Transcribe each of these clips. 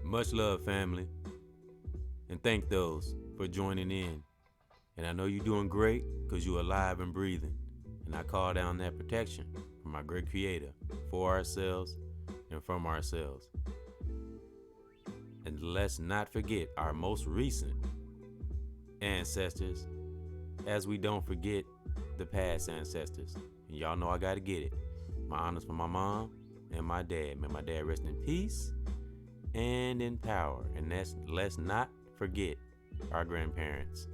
Much love, family, and thank those for joining in. And I know you're doing great because you're alive and breathing. And I call down that protection from our great Creator for ourselves and from ourselves. And let's not forget our most recent ancestors, as we don't forget the past ancestors. And y'all know I gotta get it. My honors for my mom and my dad. May my dad rest in peace and in power. And let's not forget our grandparents.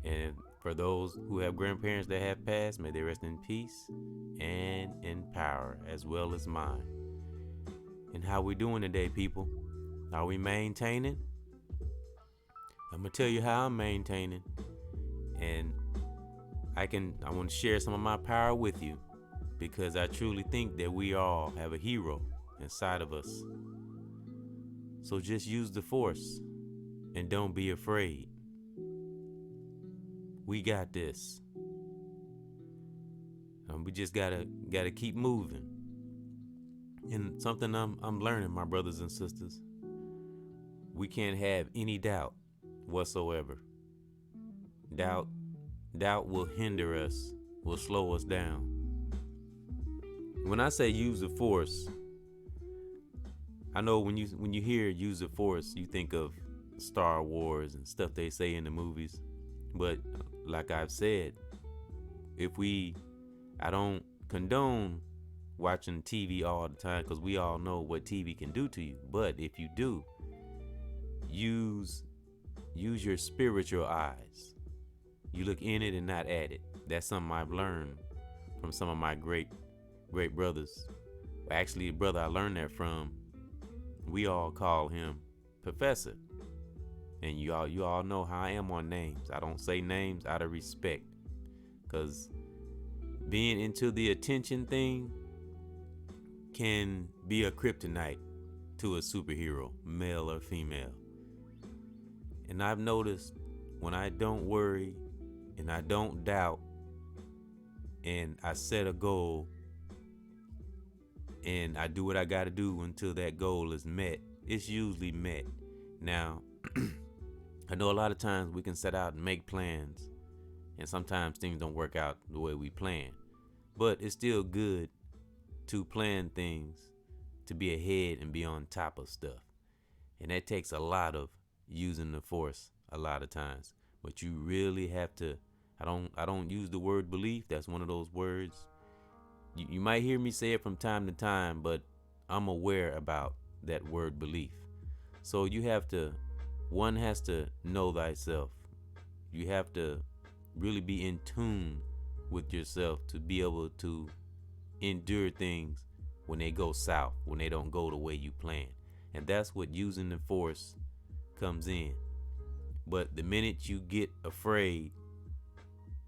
And for those who have grandparents that have passed, may they rest in peace and in power, as well as mine. And how we doing today, people? Are we maintaining? I'm gonna tell you how I'm maintaining, and I want to share some of my power with you, because I truly think that we all have a hero inside of us. So just use the force and don't be afraid. We got this. We just gotta keep moving. And something I'm learning, my brothers and sisters, we can't have any doubt whatsoever. Doubt will hinder us, will slow us down. When I say use the force, I know when you hear use the force, you think of Star Wars and stuff they say in the movies. But like I've said, I don't condone watching TV all the time, because we all know what TV can do to you. But if you do, use your spiritual eyes. You look in it and not at it. That's something I've learned from some of my great brothers. Actually, a brother I learned that from, we all call him Professor. And you all know how I am on names. I don't say names out of respect, because being into the attention thing can be a kryptonite to a superhero, male or female. And I've noticed when I don't worry and I don't doubt and I set a goal and I do what I got to do until that goal is met, it's usually met. Now, I know a lot of times we can set out and make plans, and sometimes things don't work out the way we plan. But it's still good to plan things, to be ahead and be on top of stuff. And that takes a lot of using the force a lot of times. But you really have to, I don't use the word belief. That's one of those words. You might hear me say it from time to time, but I'm aware about that word belief. So one has to know thyself. You have to really be in tune with yourself to be able to endure things when they go south, when they don't go the way you plan. And that's what using the force comes in. But the minute you get afraid,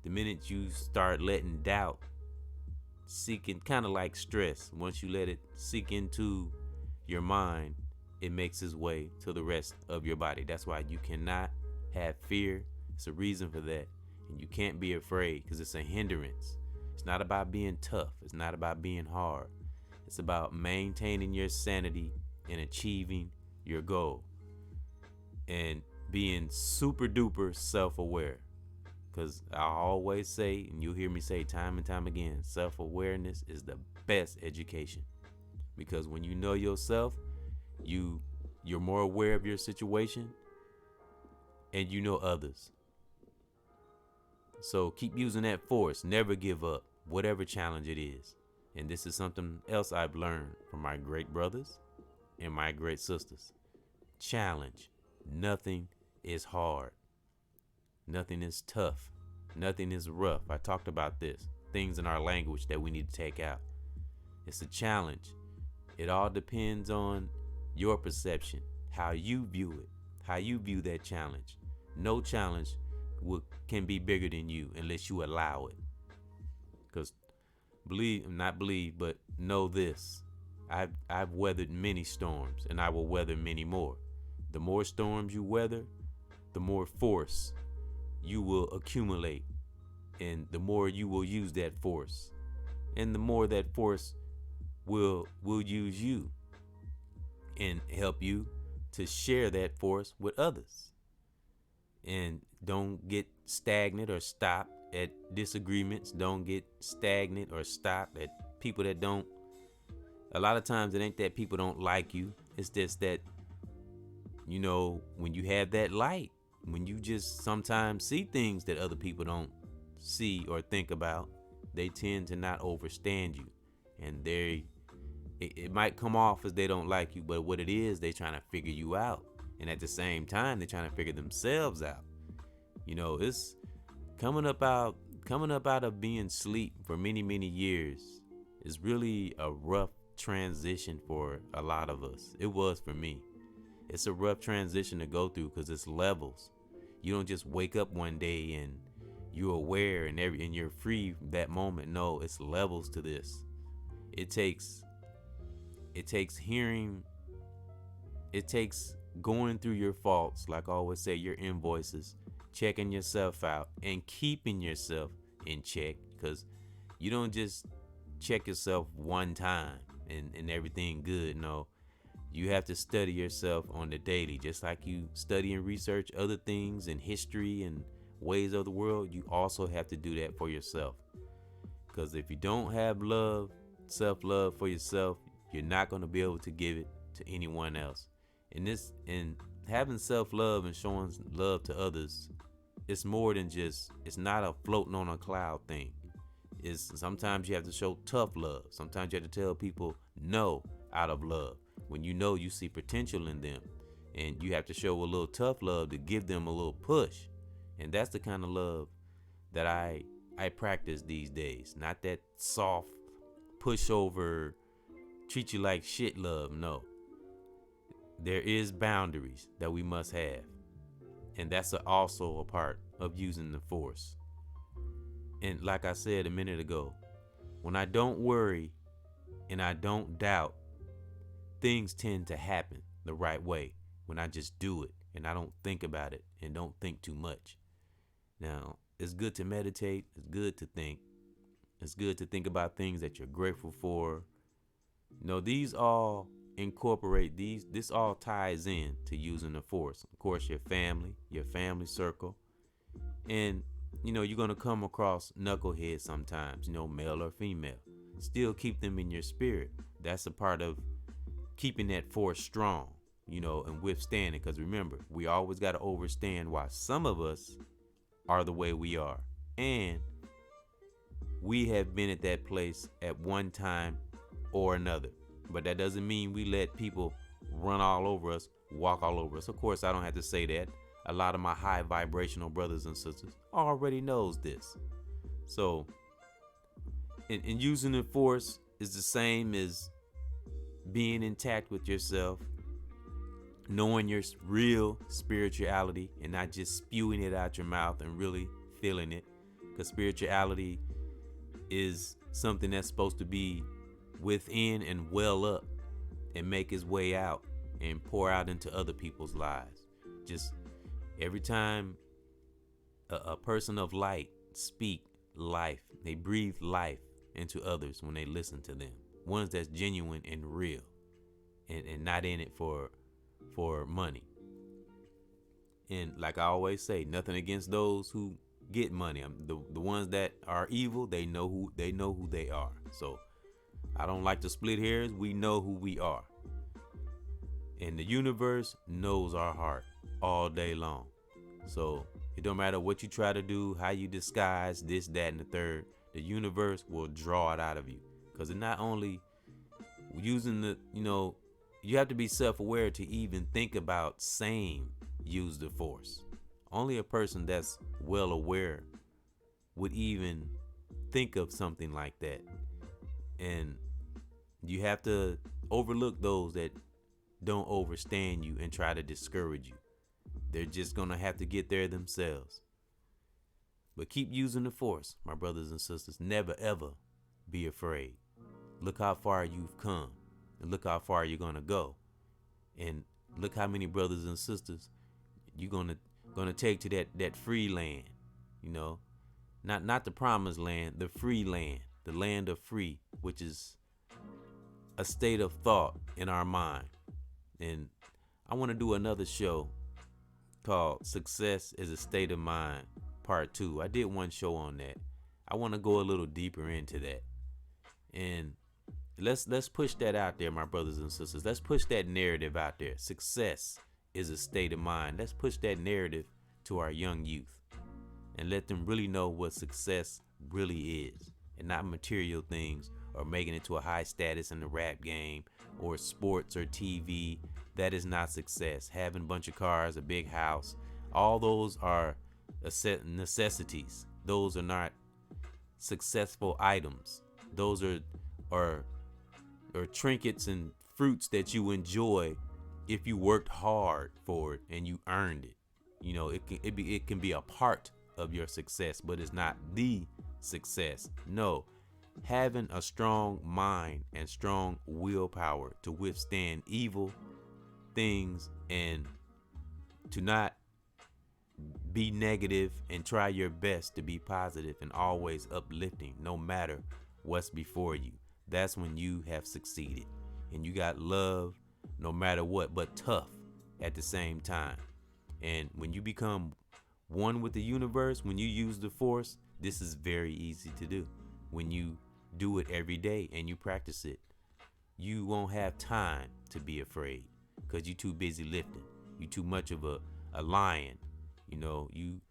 the minute you start letting doubt seeking, kind of like stress, once you let it seek into your mind, it makes its way to the rest of your body. That's why you cannot have fear. It's a reason for that. And you can't be afraid, because it's a hindrance. It's not about being tough. It's not about being hard. It's about maintaining your sanity and achieving your goal. And being super duper self-aware. Because I always say, and you'll hear me say time and time again, self-awareness is the best education. Because when you know yourself, you're more aware of your situation and you know others. So keep using that force. Never give up, whatever challenge it is. And this is something else I've learned from my great brothers and my great sisters. Challenge. Nothing is hard. Nothing is tough. Nothing is rough. I talked about this. Things in our language that we need to take out. It's a challenge. It all depends on your perception, how you view it, how you view that challenge. No challenge can be bigger than you unless you allow it. Because but know this. I've weathered many storms, and I will weather many more. The more storms you weather, the more force you will accumulate, and the more you will use that force, and the more that force will use you and help you to share that force with others. And don't get stagnant or stop at disagreements. Don't get stagnant or stop at people that don't. A lot of times it ain't that people don't like you. It's just that, when you have that light, when you just sometimes see things that other people don't see or think about, they tend to not overstand you. And it might come off as they don't like you, but what it is, they trying to figure you out. And at the same time, they're trying to figure themselves out. It's coming up out of being asleep for many, many years is really a rough transition for a lot of us. It was for me. It's a rough transition to go through because it's levels. You don't just wake up one day and you're aware and you're free that moment. No, it's levels to this. It takes hearing. It takes going through your faults, like I always say, your invoices, checking yourself out and keeping yourself in check, because you don't just check yourself one time and everything good. No, you have to study yourself on the daily, just like you study and research other things in history and ways of the world. You also have to do that for yourself, because if you don't have love, self-love for yourself, you're not going to be able to give it to anyone else. And having self-love and showing love to others, it's more than it's not a floating on a cloud thing. It's sometimes you have to show tough love. Sometimes you have to tell people no out of love when you see potential in them, and you have to show a little tough love to give them a little push. And that's the kind of love that I practice these days. Not that soft pushover, treat you like shit love. No, there is boundaries that we must have, and that's also a part of using the force. And like I said a minute ago, when I don't worry and I don't doubt, things tend to happen the right way when I just do it and I don't think about it and don't think too much. Now, it's good to meditate. It's good to think. It's good to think about things that you're grateful for. These all incorporate this all ties in to using the force. Of course, your family circle. And, you're going to come across knuckleheads sometimes, male or female. Still keep them in your spirit. That's a part of keeping that force strong, and withstanding. Because remember, we always got to understand why some of us are the way we are. And we have been at that place at one time or another. But that doesn't mean we let people run all over us, walk all over us. Of course, I don't have to say that. A lot of my high vibrational brothers and sisters already knows this. So, and using the force is the same as being intact with yourself, knowing your real spirituality and not just spewing it out your mouth and really feeling it. Because spirituality is something that's supposed to be within and well up and make its way out and pour out into other people's lives. Just every time a person of light speak life, they breathe life into others when they listen to them. Ones that's genuine and real and not in it for money. And like I always say, nothing against those who get money. The ones that are evil, they know who they are. So I don't like to split hairs. We know who we are. And the universe knows our heart all day long. So it don't matter what you try to do, how you disguise this, that, and the third, the universe will draw it out of you. Because it not only using you have to be self-aware to even think about saying use the force. Only a person that's well aware would even think of something like that. And you have to overlook those that don't overstand you and try to discourage you. They're just going to have to get there themselves. But keep using the force, my brothers and sisters. Never, ever be afraid. Look how far you've come and look how far you're going to go. And look how many brothers and sisters you're going to take to that free land, not the promised land, the free land, the land of free, which is a state of thought in our mind. And I want to do another show called Success is a State of Mind Part 2. I did one show on that. I want to go a little deeper into that. And let's push that out there, my brothers and sisters. Let's push that narrative out there. Success is a state of mind. Let's push that narrative to our young youth and let them really know what success really is, and not material things or making it to a high status in the rap game or sports or TV. That is not success. Having a bunch of cars, a big house, all those are necessities. Those are not successful items. Those are trinkets and fruits that you enjoy if you worked hard for it and you earned it. You know, it can be a part of your success, but it's not the success. No, having a strong mind and strong willpower to withstand evil things and to not be negative and try your best to be positive and always uplifting no matter what's before you. That's when you have succeeded and you got love no matter what, but tough at the same time. And when you become one with the universe, when you use the force, this is very easy to do. When you do it every day and you practice it, you won't have time to be afraid because you're too busy lifting. You're too much of a lion. You know, you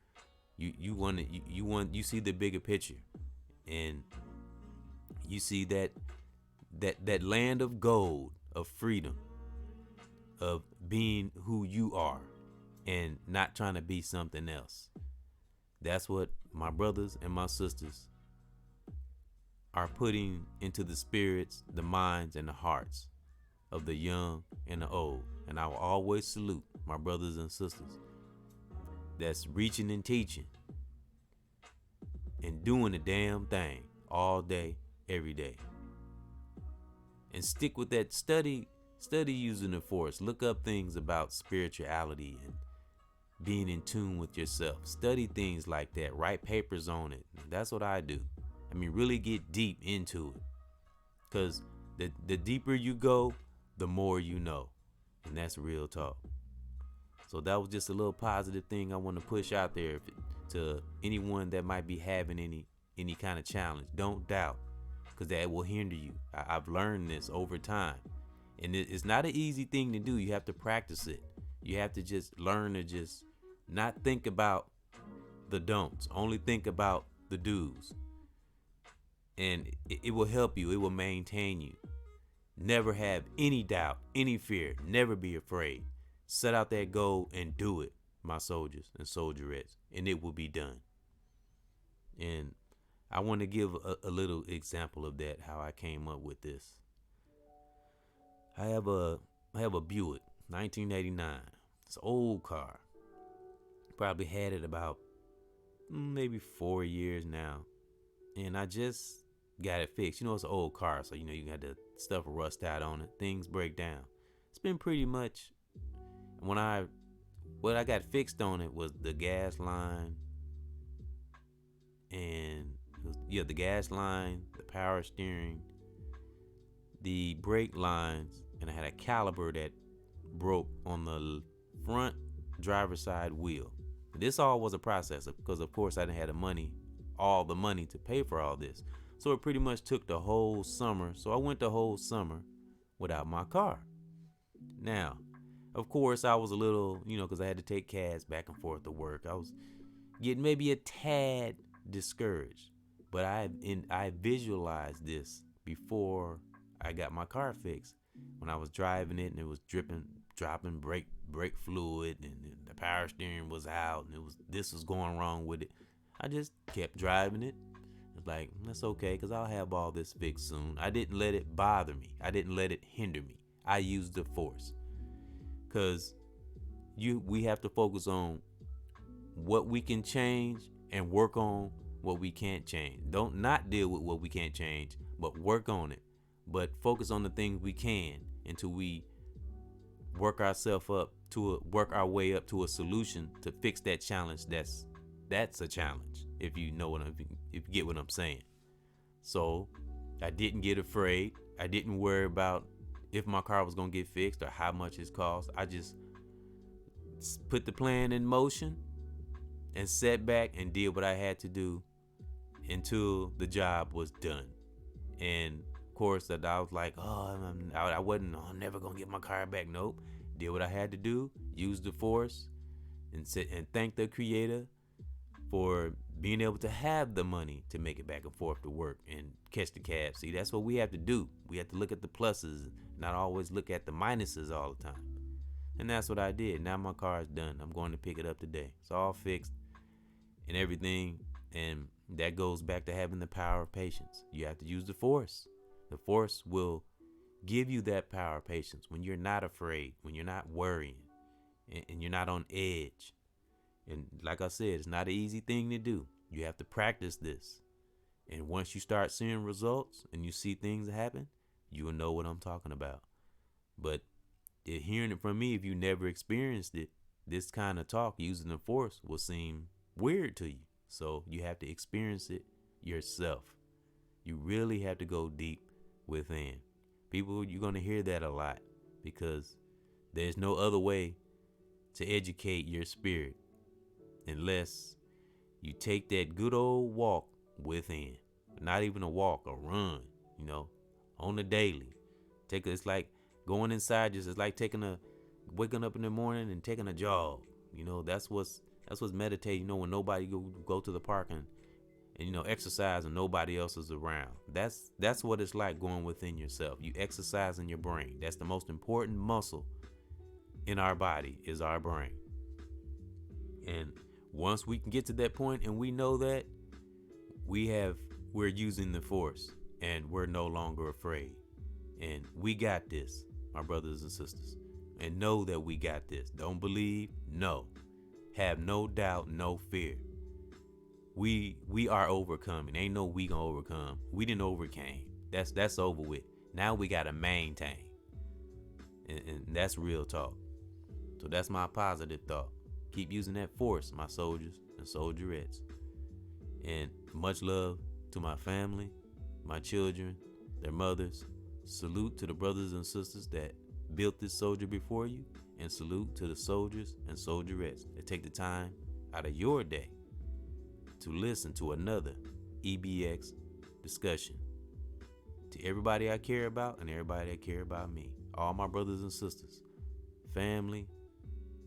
see the bigger picture, and you see that land of gold, of freedom, of being who you are and not trying to be something else. That's what my brothers and my sisters are putting into the spirits, the minds, and the hearts of the young and the old. And I will always salute my brothers and sisters that's reaching and teaching and doing the damn thing all day, every day. And stick with that. Study using the force. Look up things about spirituality and being in tune with yourself. Study things like that. Write papers on it. That's what I do. I mean, really get deep into it. Because the deeper you go, the more you know. And that's real talk. So that was just a little positive thing I want to push out there to anyone that might be having any kind of challenge. Don't doubt, because that will hinder you. I've learned this over time. And it's not an easy thing to do. You have to practice it. You have to just learn to just not think about the don'ts. Only think about the do's. And it will help you. It will maintain you. Never have any doubt, any fear. Never be afraid. Set out that goal and do it, my soldiers and soldierettes, and it will be done. And I want to give a little example of that, how I came up with this. I have a Buick, 1989. It's an old car. Probably had it about maybe 4 years now. And I just got it fixed. You know, it's an old car, so you know you got the stuff rust out on it. Things break down. It's been pretty much what I got fixed on it was the gas line and the gas line, the power steering, the brake lines, and I had a caliper that broke on the front driver's side wheel. This all was a process because of course I didn't have all the money to pay for all this. So it pretty much took the whole summer. So I went the whole summer without my car. Now, of course, I was a little, because I had to take cabs back and forth to work. I was getting maybe a tad discouraged. But I visualized this before I got my car fixed. When I was driving it and it was dropping brake fluid and the power steering was out and this was going wrong with it. I just kept driving it. It's like, that's okay because I'll have all this fixed soon. I didn't let it bother me. I didn't let it hinder me. I used the force. Because we have to focus on what we can change and work on what we can't change. Don't not deal with what we can't change, but work on it. But focus on the things we can until we work our way up to a solution to fix that challenge. That's a challenge. If you get what I'm saying. So I didn't get afraid. I didn't worry about if my car was going to get fixed or how much it cost. I just put the plan in motion and sat back and did what I had to do until the job was done. And of course, that I was like, oh, I wasn't, oh, I'm never gonna get my car back. Nope. Did what I had to do, used the force, and thank the Creator for being able to have the money to make it back and forth to work and catch the cab. See, that's what we have to do. We have to look at the pluses, not always look at the minuses all the time. And that's what I did. Now my car is done. I'm going to pick it up today. It's all fixed and everything. And that goes back to having the power of patience. You have to use the force. The force will give you that power of patience when you're not afraid, when you're not worrying, and you're not on edge. And like I said, it's not an easy thing to do. You have to practice this. And once you start seeing results and you see things happen, you will know what I'm talking about. But hearing it from me, if you never experienced it, this kind of talk using the force will seem weird to you. So you have to experience it yourself. You really have to go deep within. People, you're going to hear that a lot because there's no other way to educate your spirit unless you take that good old walk within. Not even a walk, a run, on the daily. It's like going inside just, it's like waking up in the morning and taking a jog. That's what's meditating, when nobody go to the park and exercise and nobody else is around. That's what it's like going within yourself. You exercise in your brain. That's the most important muscle in our body, is our brain. And once we can get to that point and we know that, we're using the force and we're no longer afraid. And we got this, my brothers and sisters. And know that we got this. Don't believe, no. Have no doubt, no fear. We are overcoming. Ain't no we gonna overcome. We didn't overcame. That's over with. Now we gotta maintain. And that's real talk. So that's my positive thought. Keep using that force, my soldiers and soldierettes. And much love to my family, my children, their mothers. Salute to the brothers and sisters that built this soldier before you. And salute to the soldiers and soldierettes that take the time out of your day to listen to another EBX discussion. To everybody I care about and everybody that care about me. All my brothers and sisters, family,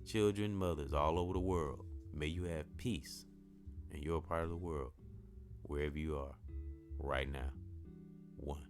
children, mothers all over the world. May you have peace in your part of the world, wherever you are right now. One.